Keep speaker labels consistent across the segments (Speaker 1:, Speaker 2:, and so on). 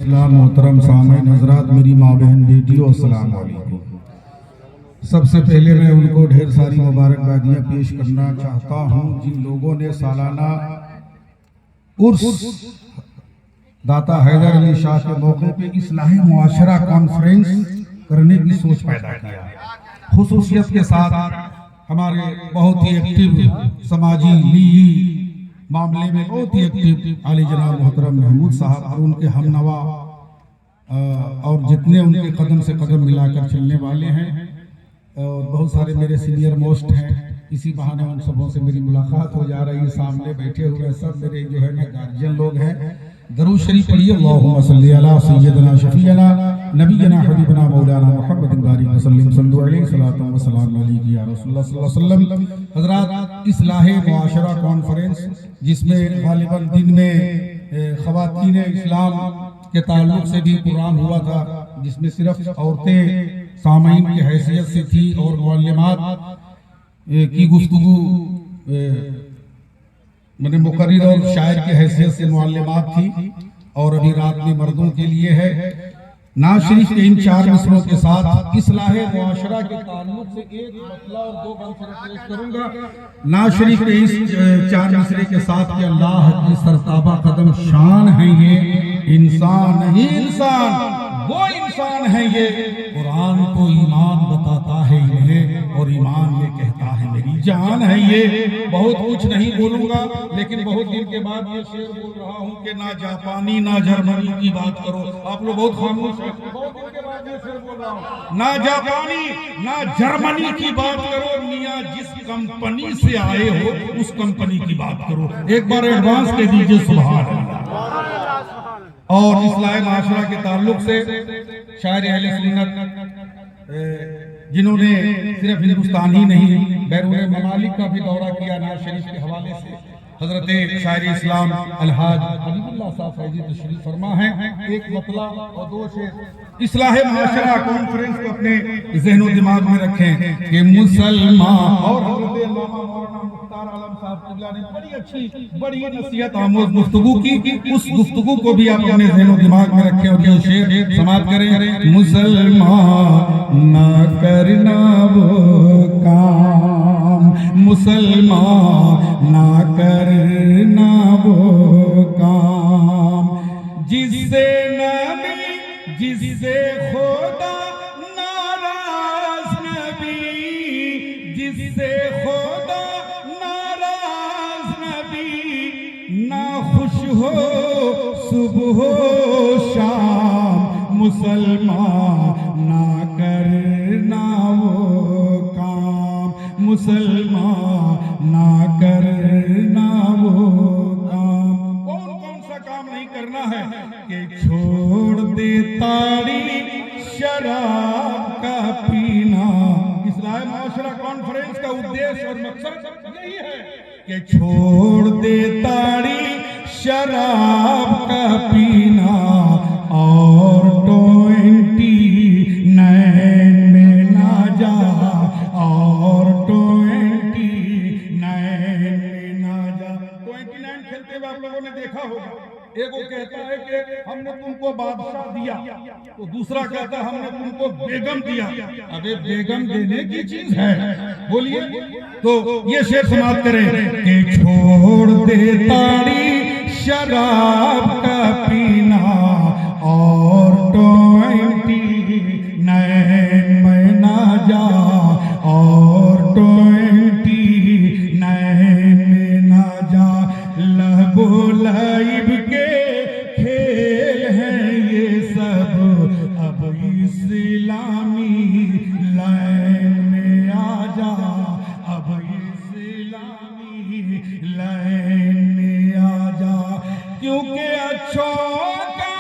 Speaker 1: मोहतरम सामईन हज़रात, मेरी माँ बहन बेटियों, अस्सलाम वालेकुम। सबसे पहले मैं उनको ढेर सारी मुबारकबादियाँ पेश करना चाहता हूँ जिन लोगों ने सालाना उर्स दाता हैदर अली शाह के मौके पे इस्लाही मुआशरा कॉन्फ्रेंस करने की सोच पैदा किया। खुसूसियत के साथ हमारे बहुत ही एक्टिव समाजी ली मामले में बहुत ही एक्टिव आली जनाब मोहतरम महमूद साहब और उनके हमनवा और जितने उनके कदम से कदम मिलाकर चलने वाले हैं और बहुत सारे मेरे सीनियर मोस्ट हैं। इसी बहाने उन सबों से मेरी मुलाकात हो जा रही है। सामने बैठे हुए सब मेरे जो है ना गार्जियन लोग हैं। दरूद शरीफ पढ़िए, अल्लाहुम्मा सल्ली अला सय्यदना शफीअना नबीना हबीबना मौलाना मुहम्मद बारिक वसल्लम सल्लल्लाहु अलैहि सलातु व सलाम अलैहि या रसूलुल्लाह सल्लल्लाहु अलैहि वसल्लम। हज़रात, इस्लाही मुआशरा कॉन्फ्रेंस जिसमें गालिबन दिन में ख़वातीन इस्लाम के ताल्लुक से भी प्रोग्राम हुआ था, जिसमें सिर्फ औरतें सामईन की हैसियत से थी और मुअल्लिमात की गुफ्तगू मैंने मुकर्रिर और शायर की हैसियत से मुअल्लिमात थी। और अभी रात में मर्दों के लिए है। नाज़ शरीफ के इन 4 मिसरों के साथ इस्लाहे मुआशरा के ताल्लुक से एक मतला और 2 बंद पेश करूंगा। नाज़ शरीफ के इस 4 मिसरे के साथ कि अल्लाह की सरताबा कदम शान है ये इंसान नहीं इंसान, वो इंसान है ये कुरान को ईमान बताता है इन्हें और ईमान में कहता है मेरी जान है ये। बहुत कुछ नहीं बोलूंगा, लेकिन बहुत दिन के बाद ये शेर बोल रहा हूँ कि ना जापानी ना जर्मनी की बात करो। आप लोग बहुत खामोश हैं। बहुत दिन के बाद ये शेर बोल रहा हूँ, ना जापानी ना जर्मनी की बात करो, मियाँ जिस कंपनी से आए हो उस कंपनी की बात करो। एक बार एडवांस कह दीजिए सुभान अल्लाह। और इस्लाही माशरा के ताल्लुक से शायर अहले सुन्नत जिन्होंने सिर्फ हिंदुस्तान ही नहीं बैरून ममालिक का भी दौरा किया, नाज़ शरीफ के हवाले से हजरत शायर इस्लाम अलहाज हबीबुल्लाह साहब फैजी तशरीफ फरमा हैं। एक मतला और 2 शेर इस्लाही माशरा कॉन्फ्रेंस को अपने ज़हन और दिमाग में रखें कि मुसलमान और हजरत अल्लामा मौलाना मुख्तार आलम साहब किबला ने बड़ी अच्छी बड़ी नसीहत आमोज गुफ्तगू की। उस गुफ्तगू को भी आप अपने ज़हन और दिमाग में रखें और ये शेर समाप्त करें। मुसलमान ना करना वो काम, मुसलमान ना करना वो काम, जिससे नबी जिससे खुदा नाराज नबी, जिससे खुदा नाराज नबी, ना खुश हो सुबह हो शाम, मुसलमान ना करना वो काम, मुसलमान ना करना वो काम। कौन कौन सा काम नहीं करना है कि छोड़ दे ताड़ी शराब का पीना। इस्लाही मुआशरा कॉन्फ्रेंस का उद्देश्य और मकसद यही है कि छोड़ दे ताड़ी शराब का पीना और 29 में ना जा, और 29 में ना जा। 29 खेलते हुए आप लोगों ने देखा होगा। एक वो कहता है कि हमने तुमको बादशाह दिया, तो दूसरा कहता है हमने तुमको बेगम दिया। अबे बेगम देने की चीज है, बोलिए। तो ये शेर समाप्त करें कि छोड़ दे ताड़ी शराब का पीना और 29 में ना जा, और 29 में ना जा। लहबो लाइब के खेल हैं ये सब, अब इस्लामी लाइन में आ जा, अब इस्लामी लाइन में आ जा, क्योंकि अच्छों का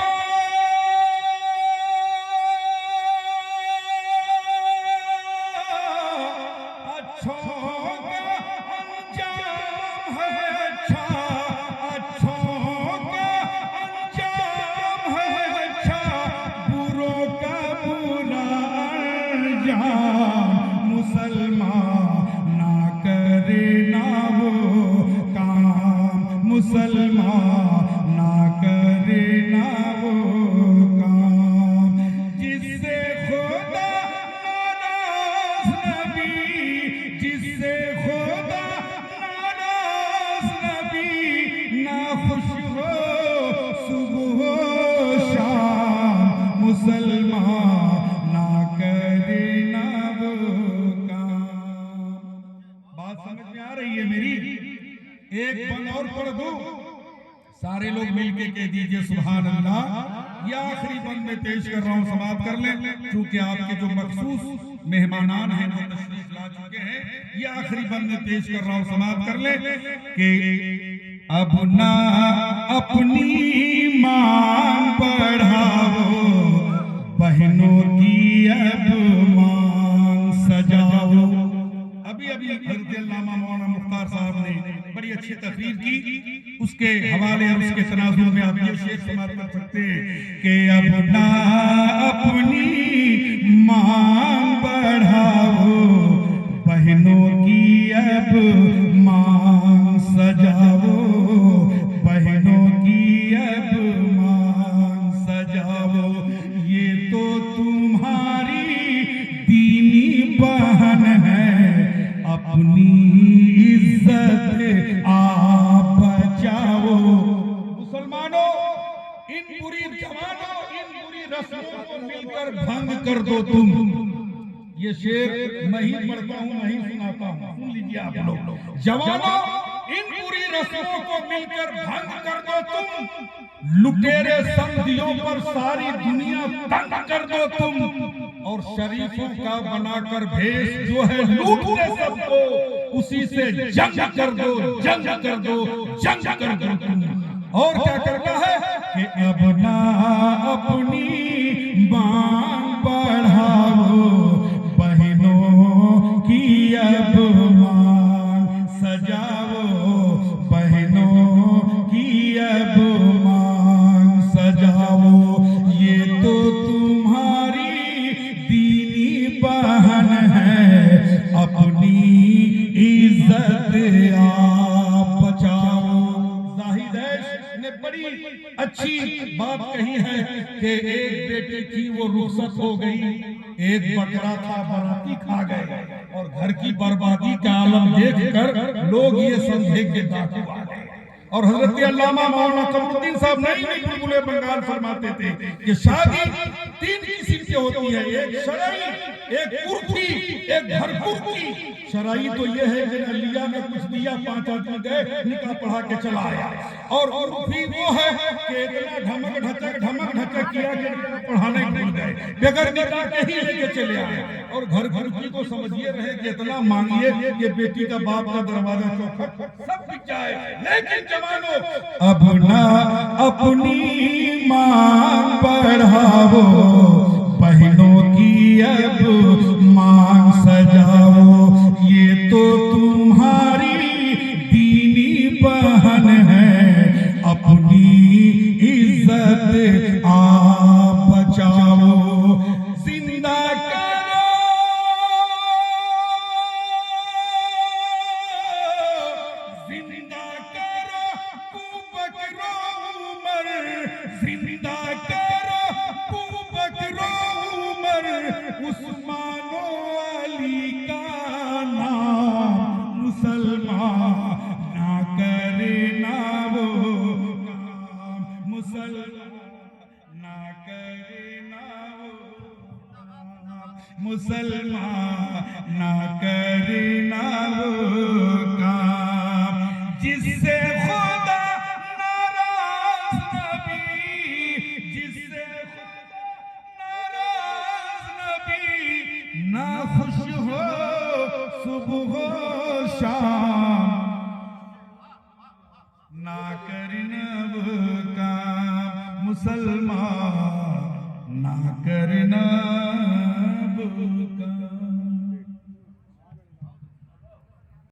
Speaker 1: एक बंद और पढ़ दो, सारे लोग मिलके कह दीजिए सुभान अल्लाह। ये आखिरी बंद में पेश कर रहा हूं, समाप्त कर लें, क्योंकि आपके जो मखसूस मेहमानान हैं वो तशरीफ ला चुके हैं। ये आखिरी बंद में पेश कर रहा हूं, समाप्त कर लें कि अब ना अपनी मांग बढ़ाओ, बहनों की अब मांग सजाओ। अभी हज़रत अल्लामा मौलाना मुख्तार साहब ने बड़ी अच्छी तकरीर की, उसके हवाले और उसके तनाजुर में आप ये शेर समाप्त कर सकते हैं कि अब ना अपनी मांग बढ़ाओ, बहनों की अब मांग सजाओ, बहनों की अब मांग सजाओ। ये तो तुम्हारी दीनी बहन है, अपनी इज्जत आप बचाओ। मुसलमानों, इन बुरी जवानों, इन बुरी रस्मों को मिलकर भंग कर दो तुम। ये शेर मैं ही पढ़ता हूँ, मैं ही सुनाता हूँ, सुन लीजिए आप लोग। जवानों, इन बुरी रस्मों को मिलकर भंग कर दो तुम, लुटेरे संधियों पर सारी दुनिया तंग कर दो तुम, और शरीफों का बनाकर भेष जो है लूटते सबको, उसी से जंग कर दो, जंग कर दो, जंग कर दो तुम। और क्या करना है कि अब ना अपनी मांग बढ़ाओ, बहनों की अब मांग सजाओ, बहनों की अब मांग सजाओ। ये तो तुम्हारी दीनी बहन है, अपनी इज्जत आप बचाओ। जाहिद ने बड़ी अच्छी बात कही है कि एक बेटी थी वो रुखसत हो गई, एक बकरा था बराती खा गए, और घर की बर्बादी का आलम देखकर लोग ये समझे कि डाकू आ गए। और हजरत अल्लामा मौलाना कमरुद्दीन साहब नहीं बुलबुले बंगाल फरमाते थे कि शादी तीन किस्म की होती है, एक शरई, एक उर्फी, एक घरकुर्ती। शरई तो ये है कि लिया में कुछ दिया, 5 आदमी गए, निकाह पढ़ा के चला आया। और उर्फी वो है कि इतना ढमक ढचक किया कि पढ़ाने भूल गए, बगैर निकाह के ही लेके चले आए। और घरकुर्ती को समझिए रहे कि इतना मांगिए कि बेटी का बाप का दरवाजा चौखट सब बिक जाए। लेकिन जवानों, अब ना अपनी मांग बढ़ाओ, बहनों की अब मांग सजाओ। ये तो तुम्हारी दीनी बहन है, अपनी इज्जत आप बचाओ। जिंदा करो, जिंदा करो बकरो उमर, जिंदा करो बकरो उमर, उस्मानो अली का नाम मुसलमान ना करे ना वो काम, मुसलमान ना करे ना वो काम, मुसलमान ना करे ना वो काम, जिससे खुदा नाराज नबी, जिससे नाराज नबी ना खुश हो सुबह हो शाम, ना करना वो काम, मुसलमान ना करना वो काम।